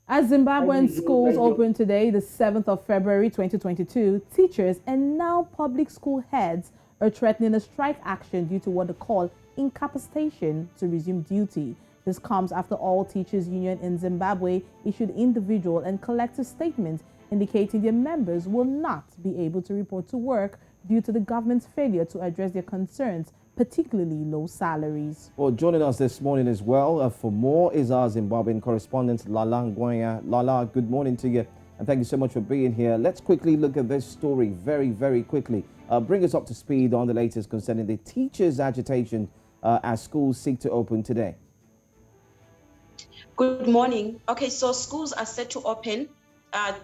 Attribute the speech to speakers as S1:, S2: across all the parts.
S1: As Zimbabwean schools open today, the 7th of February 2022, teachers and now public school heads are threatening a strike action due to what they call incapacitation to resume duty. This comes after all teachers' union in Zimbabwe issued individual and collective statements indicating their members will not be able to report to work due to the government's failure to address their concerns, particularly low salaries.
S2: Well, joining us this morning as well for more is our Zimbabwean correspondent, Lala Ngwenya. Lala, good morning to you, and thank you so much for being here. Let's quickly look at this story very quickly. Bring us up to speed on the latest concerning the teachers' agitation as schools seek to open today.
S3: Good morning. Okay, so schools are set to open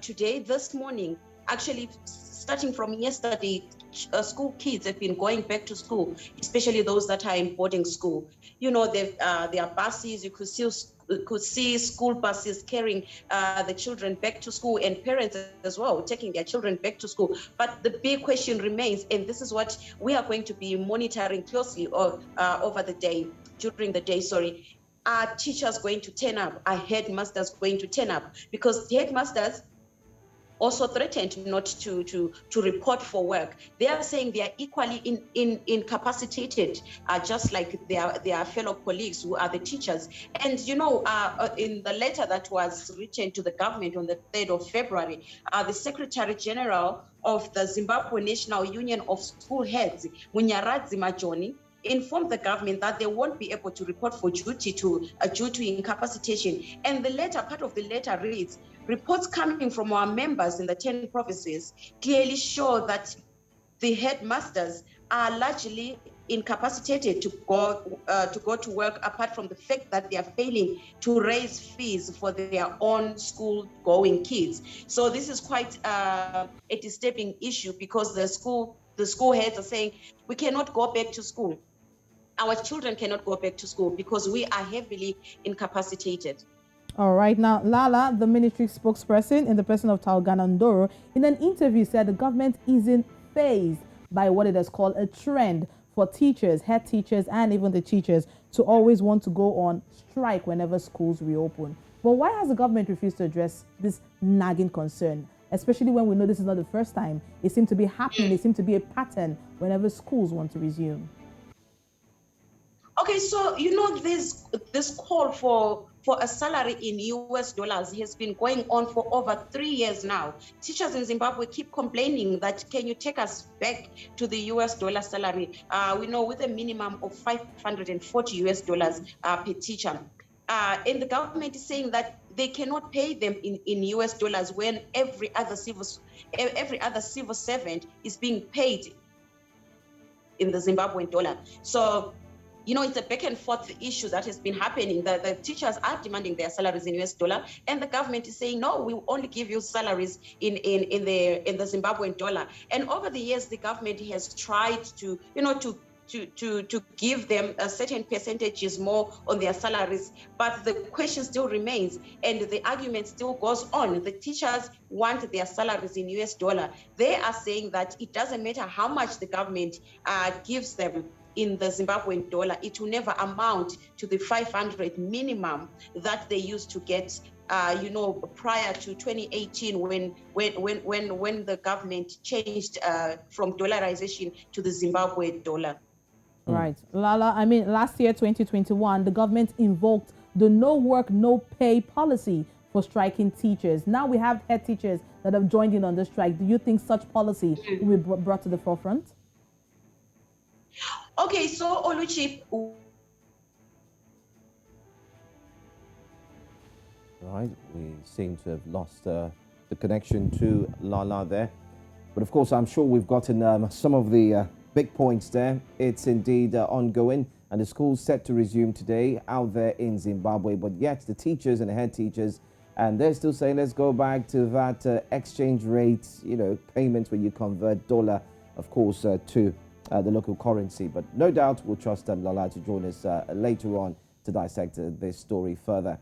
S3: today, this morning. Actually, starting from yesterday, school kids have been going back to school, especially those that are in boarding school. You know, there are buses. You could see school buses carrying the children back to school, and parents as well taking their children back to school. But the big question remains, and this is what we are going to be monitoring closely over the day, during the day, sorry. Are teachers going to turn up? Are headmasters going to turn up? Because the headmasters also threatened not to report for work. They are saying they are equally incapacitated, just like their fellow colleagues who are the teachers. And you know, in the letter that was written to the government on the 3rd of February, the Secretary General of the Zimbabwe National Union of School Heads, Munyaradzi Majoni, informed the government that they won't be able to report for duty due to incapacitation. And the letter, part of the letter reads, reports coming from our members in the 10 provinces clearly show that the headmasters are largely incapacitated to go to work, apart from the fact that they are failing to raise fees for their own school-going kids. So this is quite a disturbing issue, because the school heads are saying we cannot go back to school. Our children cannot go back to school because we are heavily incapacitated.
S1: All right. Now, Lala, the ministry spokesperson in the person of Talgana Ndoro, in an interview said the government isn't fazed by what it has called a trend for teachers, head teachers, and even the teachers to always want to go on strike whenever schools reopen. But why has the government refused to address this nagging concern, especially when we know this is not the first time? It seems to be happening. It seems to be a pattern whenever schools want to resume.
S3: Okay, so you know, this call for a salary in US dollars has been going on for over 3 years now. Teachers in Zimbabwe keep complaining that, can you take us back to the US dollar salary? We know, with a minimum of 540 US dollars per teacher. And the government is saying that they cannot pay them in US dollars when every other civil servant is being paid in the Zimbabwean dollar. So, you know, it's a back and forth issue that has been happening. The teachers are demanding their salaries in US dollar, and the government is saying, no, we will only give you salaries in the Zimbabwean dollar. And over the years, the government has tried to, you know, to give them a certain percentages more on their salaries, but the question still remains, and the argument still goes on. The teachers want their salaries in US dollar. They are saying that it doesn't matter how much the government gives them in the Zimbabwean dollar, it will never amount to the 500 minimum that they used to get, you know, prior to 2018, when the government changed from dollarization to the Zimbabwe dollar.
S1: Right. Lala, I mean, last year, 2021, the government invoked the no work, no pay policy for striking teachers. Now we have head teachers that have joined in on the strike. Do you think such policy will be brought to the forefront?
S3: Okay, so Oluchi.
S2: Right, we seem to have lost the connection to Lala there. But of course, I'm sure we've gotten some of the big points there. It's indeed ongoing, and the school's set to resume today out there in Zimbabwe. But yet the teachers and the head teachers, and they're still saying, let's go back to that exchange rate, you know, payments when you convert dollar, of course, to the local currency. But no doubt we'll trust Lala to join us later on to dissect this story further.